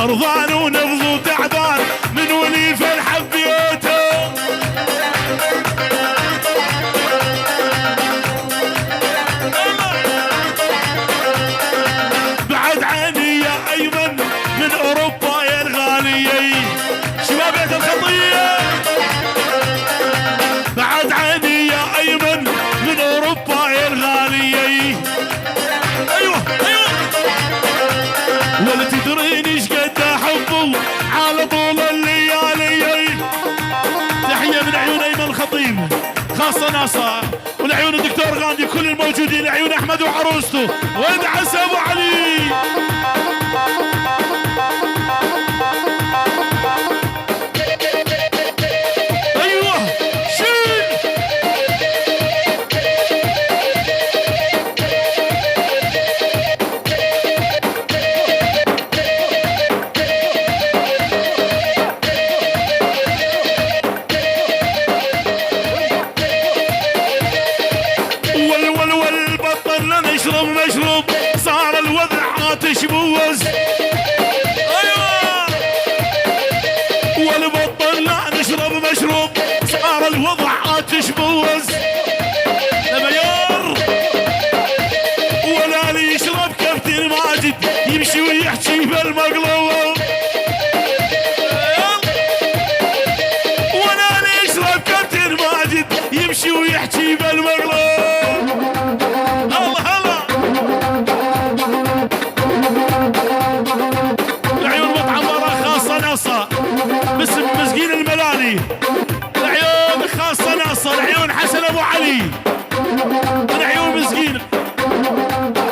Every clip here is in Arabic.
مرضان ونبض وتعبان من ولي فرحة ببيوته. بعد عيني يا أيمن من أوروبا يا الغالية شباب بيت الخطية. بعد عيني يا أيمن من أوروبا يا الغالية. أيوه أيوه ولا تدرين ايش قد احبه على طول الليالي. تحية من عيون أيمن الخطيب خاصة ناصر والعيون الدكتور غاندي كل الموجودين عيون أحمد وعروسته وادعس أبو علي. مشروب صار الوضع عاطش بوز. ايوه والبطل لا نشرب مشروب صار الوضع عاطش بوز. لميار ولا لي يشرب كابتن ماجد يمشي ويحكي بالمقلوب. ولا لي يشرب كابتن ماجد يمشي ويحكي بالمقلوب. باسم مسكين الملالي العيون خاصة ناصر عيون حسن ابو علي العيون مسكين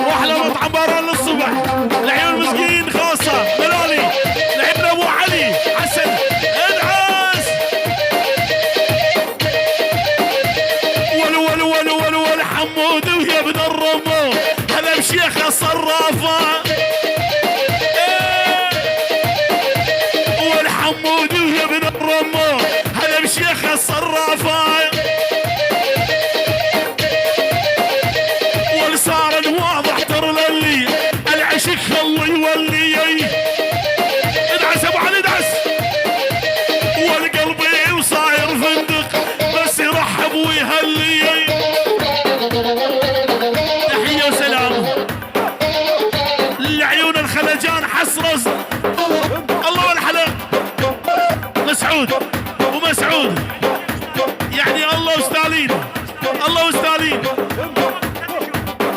واحلى مطعم باران للصبح العيون مسكين خاصة ملالي العيون ابو علي حسن ادعس. ول حمود ويا ابن الرمو هلا بشيخ الصرافة. حمود ويا ابن الرمو هلا بشيخ الصرافة. والصار الواضح ترى للي العشق الله يولي. ادعس ابو علي ادعس. والقلبي وصاير فندق بس يرحب ويهلي. تحية وسلام لعيون الخلجان حسرز الله والحلا مسعود ومسعود يعني الله وستالين الله وستالين.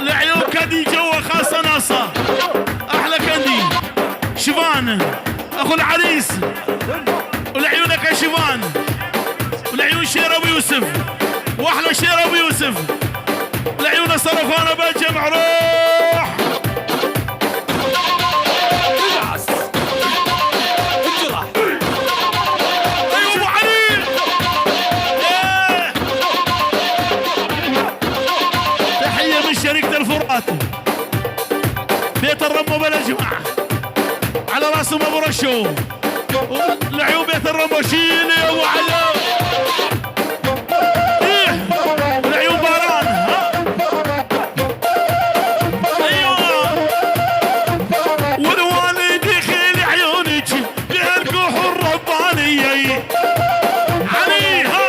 العيون كندي جوا خاصة ناصر احلى كندي شيفان اخو العريس والعيونك يا شيفان والعيون شير ابو يوسف واحلى شير ابو يوسف والعيون صرفانه بالجمع روح. شركة الفرات بيت الرمو بلا جماعة على راسهم ابو رشو العيون بيت الرمو شيل يا ابو علي. ايه العيون باران ايوه والوالد يخيل عيونك بهالكوح الربانية علي ها.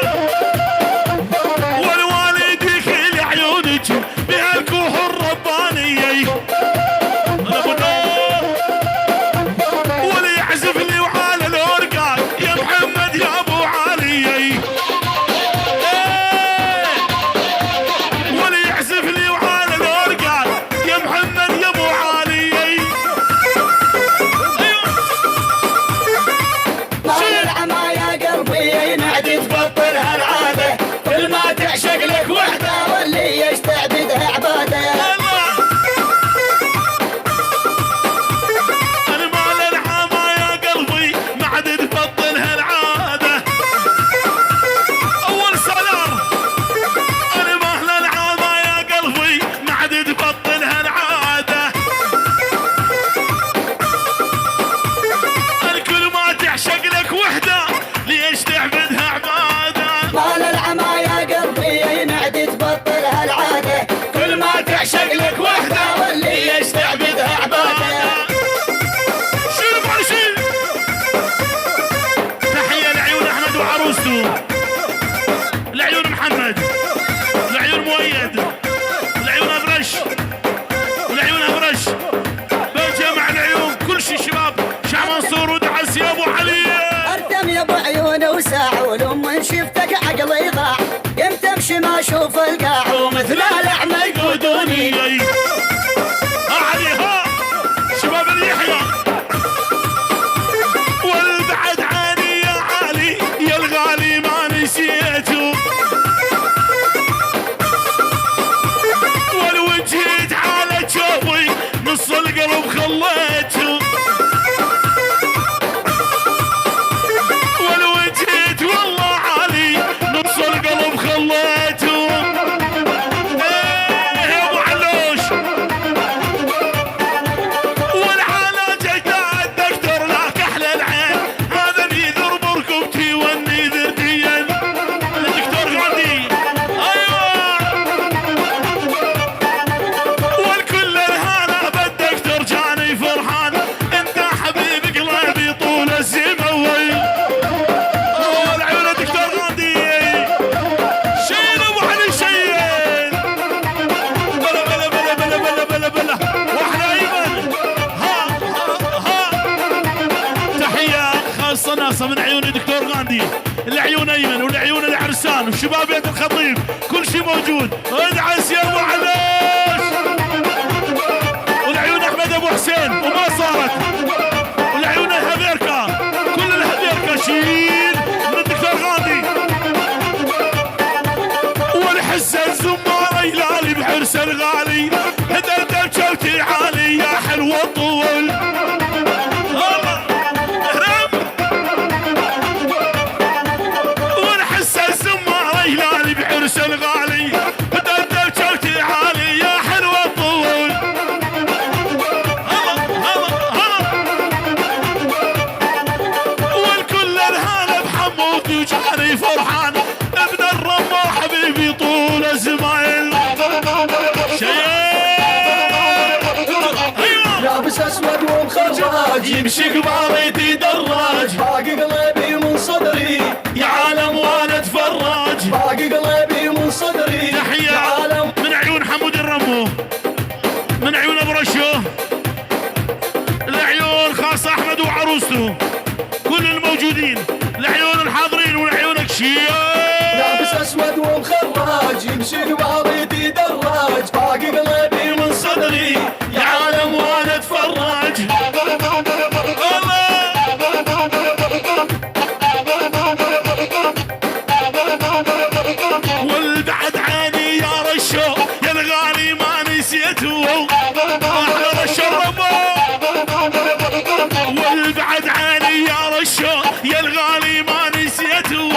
والوالد يخيل عيونك بهالكوح الربانية واللي يعزف لي وعلى الورقات يا محمد يا ابو علي. والقاع ومثل الاعمى يقودوني. عليها شباب اليحيى والبعد عاني يا علي يا الغالي ما نسيته، ولو جيت على جوبي نص القلب خليته، ولو جيت والله علي نص القلب خليته. ايه يا ابو علوش والعلاج جداد دكتور لك احلى العين، هذا نيذر بركبتي والنيذر ديان الدكتور غادي. ايوه والكل الهنا بالدكتور جاني فرحان، انت حبيب قلبي طول الزموي. العيون الدكتور غادي شيل ابو علي شيل بلا بلا بلا بلا بلا بلا بلا واحنا ايمن. ها ها تحيه خاصه ناصه من عيون الدكتور غاندي، العيون ايمن والعيون العرسان وشباب بيت الخطيب كل شيء موجود. ادعس يا ابو عليش والعيون احمد ابو حسين وما صارت، والعيون الهبيركا كل الهبيركا شيل من الدكتور غاندي، والحسه الزماره يلالي بحرس الغالي هدرت بشوتي عالي يا حلو الطول. الله اهرب والحسه الزماره يلالي بحرس الغالي هدرت بشوتي عالي يا حلو الطول. الله الله الله والكل الهنا بحمود وجاري فرحان، ابن الرمى حبيبي طول الزمايل لابس اسود ومخرج يمشي قبالتي دراج، باقي قلبي من صدري يا عالم وانا اتفرج. باقي قلبي من صدري تحية يا عالم. من عيون حمود الرمو، من عيون ابو رشو، العيون خاصة احمد وعروسته كل الموجودين، العيون الحاضرين والعيون كشية. لابس اسود ومخرج يمشي قبالتي دراج، باقي قلبي من صدري يا عالم وانا اتفرج. الله والبعد عيني يا رشو يا الغالي ما نسيته، احلى رشو الرمو والبعد عيني يا رشو يا الغالي ما نسيته.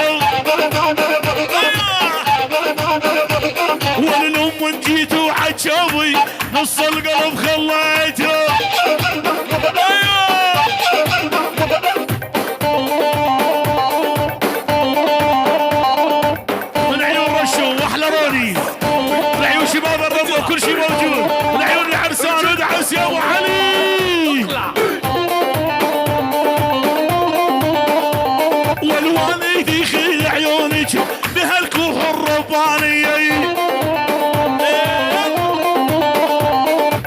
واللوم من جيتوا عجبي نص القلب خليته. من عيون رشو واحلى روني، العيون شباب الرمو كل شيء موجود، العيون العرسان ادعس يا ابو علي. والوالد يخيل عيونك بهالكوح الربانية،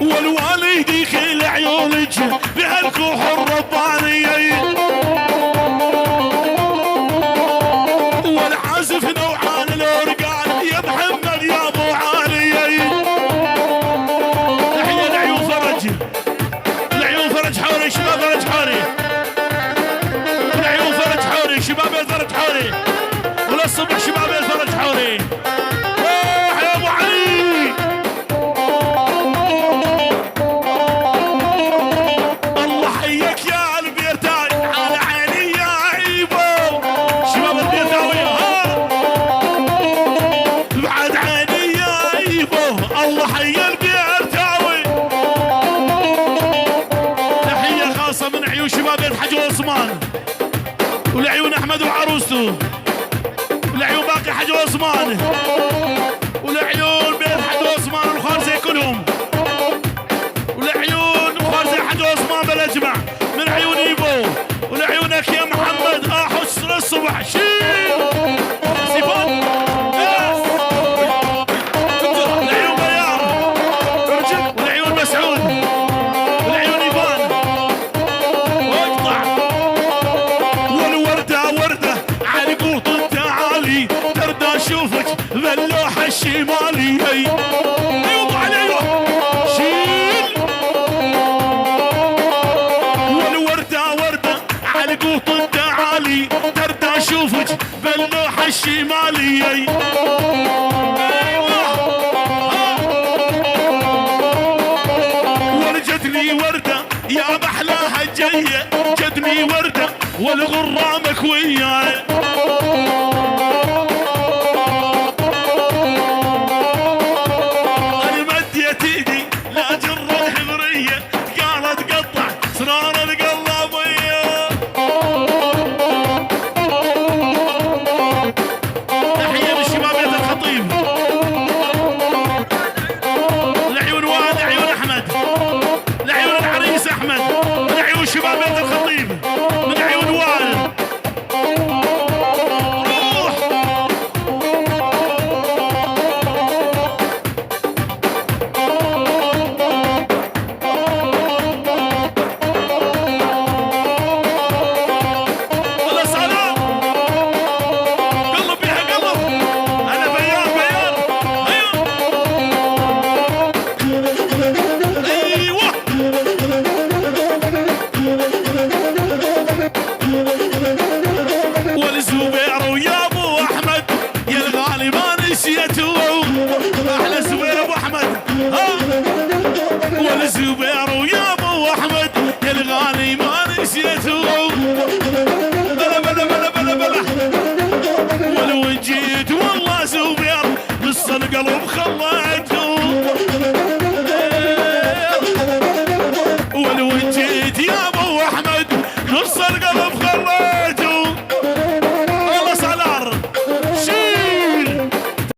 والوالد يخيل عيونك بهالكوح الربانية، والعازف نوعان الأورقان يا محمد يا ابو علي. تحية العيون فرج، العيون فرج حوري شباب فرج حوري، العيون فرج حوري شباب فرج حوري، وللصبح شباب فرج حوري. يا ابو علي الله حيك يا البيرتاي على عيني يا عيبو، شباب البيرتاوي بعد عيني يا عيبو الله حي البيرتاوي. تحية خاصة من عيون شباب بيت حج عثمان والعيون احمد وعروسته، والعيون باقي حج عثمان والعيون بيت حج عثمان والخارزة كلهم، والعيون خارزة حج عثمان بالاجمع، من عيون ايبو والعيونك يا محمد احس للصبح شيل سيفون. العيون بيار والعيون مسعود والعيون ايفان واقطع، والوردة وردة على قوط التعالي ترضى اشوفك باللوحة الشمالية. ايوه عليوه شيل والوردة وردة على قوط التعالي ترد اشوفك باللوحة الشمالية. ورجتني وردة يا محلاها جاية جتني وردة والغرامك وياي.